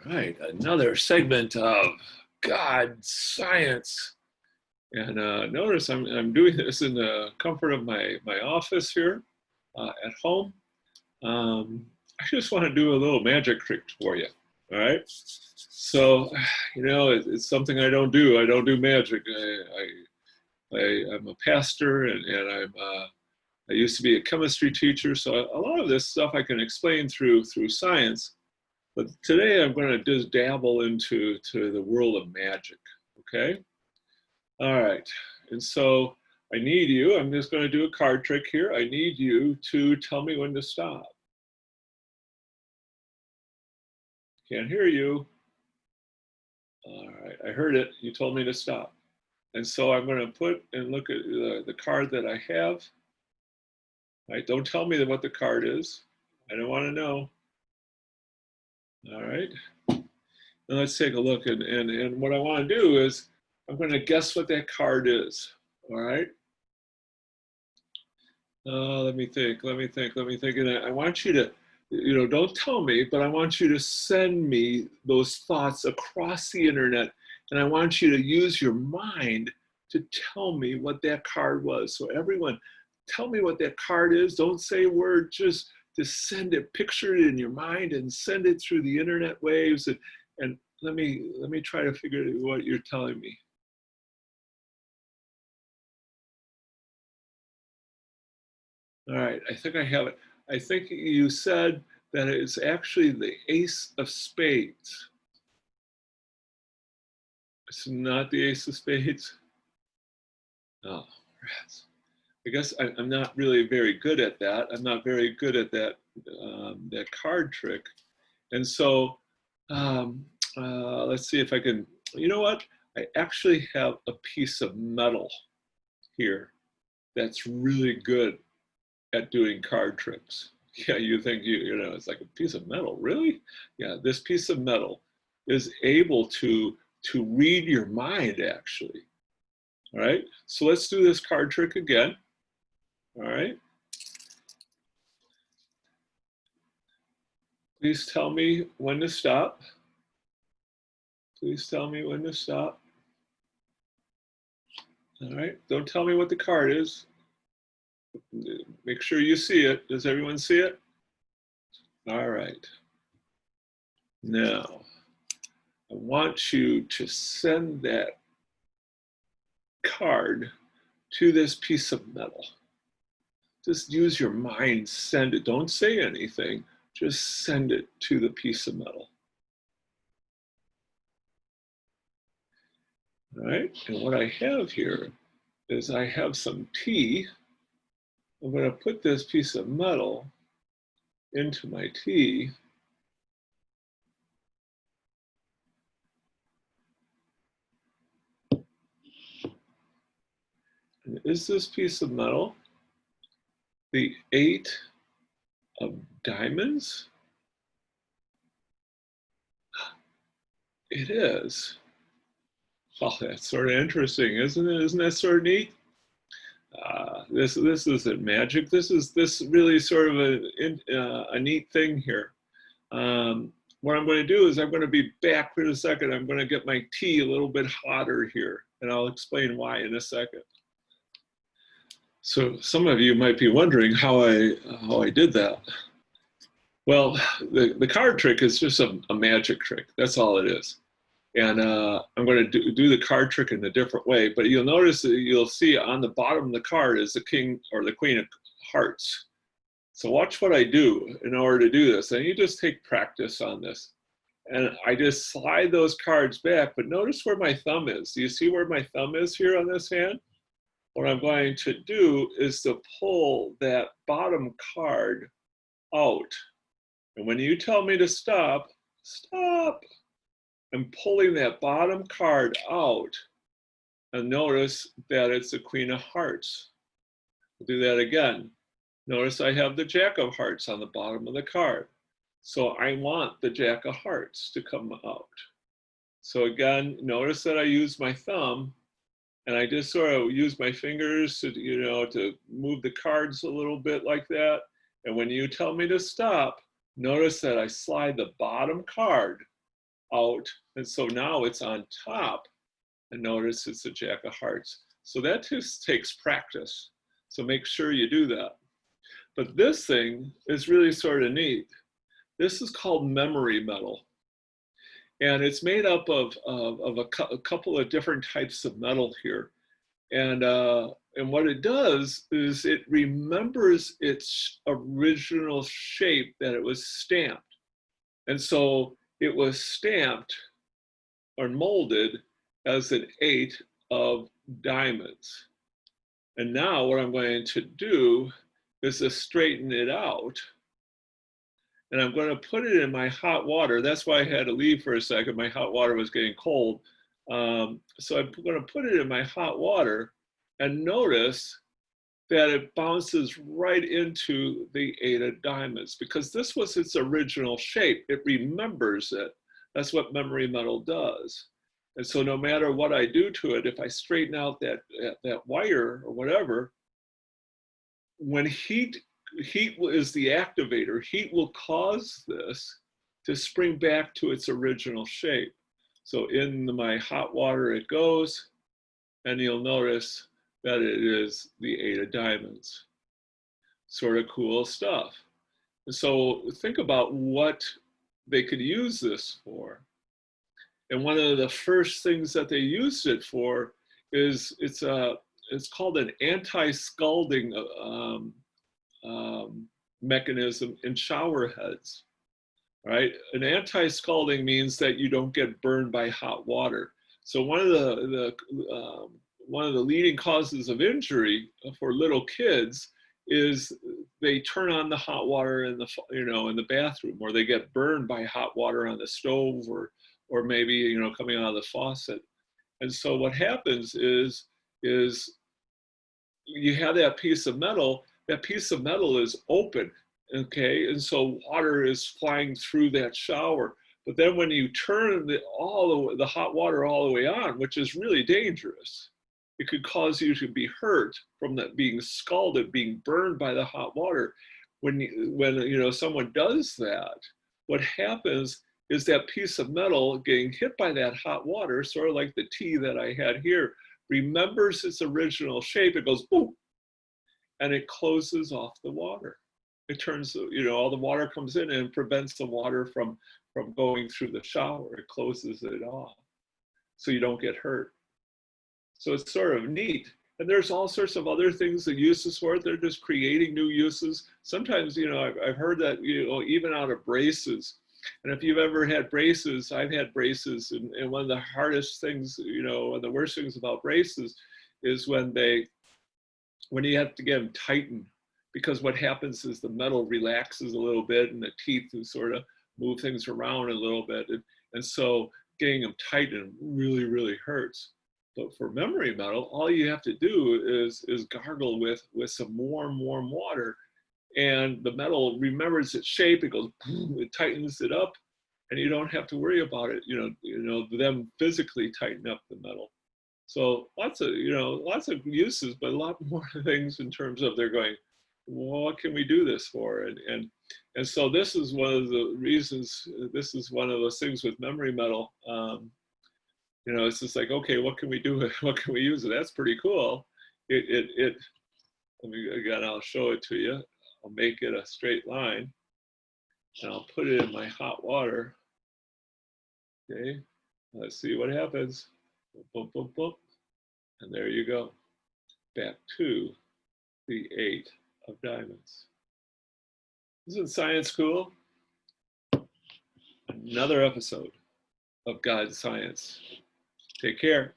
Right, another segment of God, science, and notice I'm doing this in the comfort of my office here at home. I just want to do a little magic trick for you. All right, so it's something I don't do. I don't do magic. I'm a pastor, and I used to be a chemistry teacher, so a lot of this stuff I can explain through science. But today I'm going to just dabble into the world of magic, okay? All right, and so I need you, I'm just going to do a card trick here. I need you to tell me when to stop. Can't hear you. All right, I heard it. You told me to stop. And so I'm going to put and look at the card that I have. All right, don't tell me what the card is. I don't want to know. All right. And let's take a look. And what I want to do is I'm going to guess what that card is. All right. Let me think. And I want you to, don't tell me, but I want you to send me those thoughts across the internet. And I want you to use your mind to tell me what that card was. So everyone, tell me what that card is. Don't say a word, just send it, picture it in your mind and send it through the internet waves. And let me try to figure out what you're telling me. All right, I think I have it. I think you said that it's actually the Ace of Spades. It's not the Ace of Spades. Oh, rats. I guess I'm not really very good at that. I'm not very good at that that card trick. And so let's see if I can, you know what? I actually have a piece of metal here that's really good at doing card tricks. Yeah, you think it's like a piece of metal, really? Yeah, this piece of metal is able to read your mind, actually. All right, so let's do this card trick again. All right. Please tell me when to stop. Please tell me when to stop. All right, don't tell me what the card is. Make sure you see it. Does everyone see it? All right. Now, I want you to send that card to this piece of metal. Just use your mind, send it. Don't say anything, just send it to the piece of metal. All right, and what I have here is I have some tea. I'm going to put this piece of metal into my tea. And is this piece of metal the 8 of diamonds? It is. Oh, that's sort of interesting, isn't it? Isn't that sort of neat? This isn't magic. This really sort of a neat thing here. What I'm going to do is I'm going to be back in a second. I'm going to get my tea a little bit hotter here, and I'll explain why in a second. So some of you might be wondering how I did that. Well, the card trick is just a magic trick. That's all it is. And I'm going to do the card trick in a different way. But you'll notice that you'll see on the bottom of the card is the King or the Queen of Hearts. So watch what I do in order to do this. And you just take practice on this. And I just slide those cards back. But notice where my thumb is. Do you see where my thumb is here on this hand? What I'm going to do is to pull that bottom card out. And when you tell me to stop, stop. I'm pulling that bottom card out. And notice that it's the Queen of Hearts. We'll do that again. Notice I have the Jack of Hearts on the bottom of the card. So I want the Jack of Hearts to come out. So again, notice that I use my thumb and I just sort of use my fingers to, to move the cards a little bit like that. And when you tell me to stop, notice that I slide the bottom card out. And so now it's on top. And notice it's a Jack of Hearts. So that just takes practice. So make sure you do that. But this thing is really sort of neat. This is called memory metal. And it's made up of a couple of different types of metal here. And what it does is it remembers its original shape that it was stamped. And so it was stamped or molded as an 8 of diamonds. And now what I'm going to do is to straighten it out. And I'm going to put it in my hot water. That's why I had to leave for a second. My hot water was getting cold. So I'm going to put it in my hot water and notice that it bounces right into the 8 of diamonds because this was its original shape. It remembers it. That's what memory metal does. And so no matter what I do to it, if I straighten out that wire or whatever, when heat is the activator, heat will cause this to spring back to its original shape. So in my hot water it goes, and you'll notice that it is the 8 of diamonds. Sort of cool stuff. And so think about what they could use this for. And one of the first things that they used it for is it's called an anti-scalding mechanism in shower heads. Right? An anti-scalding means that you don't get burned by hot water. So one of the leading causes of injury for little kids is they turn on the hot water in the bathroom, or they get burned by hot water on the stove, or maybe coming out of the faucet. And so what happens is you have that piece of metal. That piece of metal is open. Okay, and so water is flying through that shower. But then when you turn the hot water all the way on, which is really dangerous, it could cause you to be hurt from that being scalded, being burned by the hot water. When someone does that, what happens is that piece of metal getting hit by that hot water, sort of like the tea that I had here, remembers its original shape. It goes boom, and it closes off the water. It turns, all the water comes in and prevents the water from going through the shower. It closes it off so you don't get hurt. So it's sort of neat. And there's all sorts of other things and uses for it. They're just creating new uses. Sometimes, I've heard that, even out of braces. And if you've ever had braces, I've had braces. And one of the hardest things, one of the worst things about braces is when you have to get them tightened. Because what happens is the metal relaxes a little bit and the teeth sort of move things around a little bit. And so getting them tightened really, really hurts. But for memory metal, all you have to do is gargle with some warm water, and the metal remembers its shape. It goes, boom, it tightens it up, and you don't have to worry about it, them physically tighten up the metal. So lots of uses, but a lot more things in terms of they're going, what can we do this for? And so this is one of the reasons, this is one of those things with memory metal. It's just like, okay, what can we do? What can we use it? That's pretty cool. Let me, again, I'll show it to you. I'll make it a straight line, and I'll put it in my hot water. Okay, let's see what happens. Boom, boom, boom. And there you go. Back to the 8 of diamonds. Isn't science cool? Another episode of God's Science. Take care.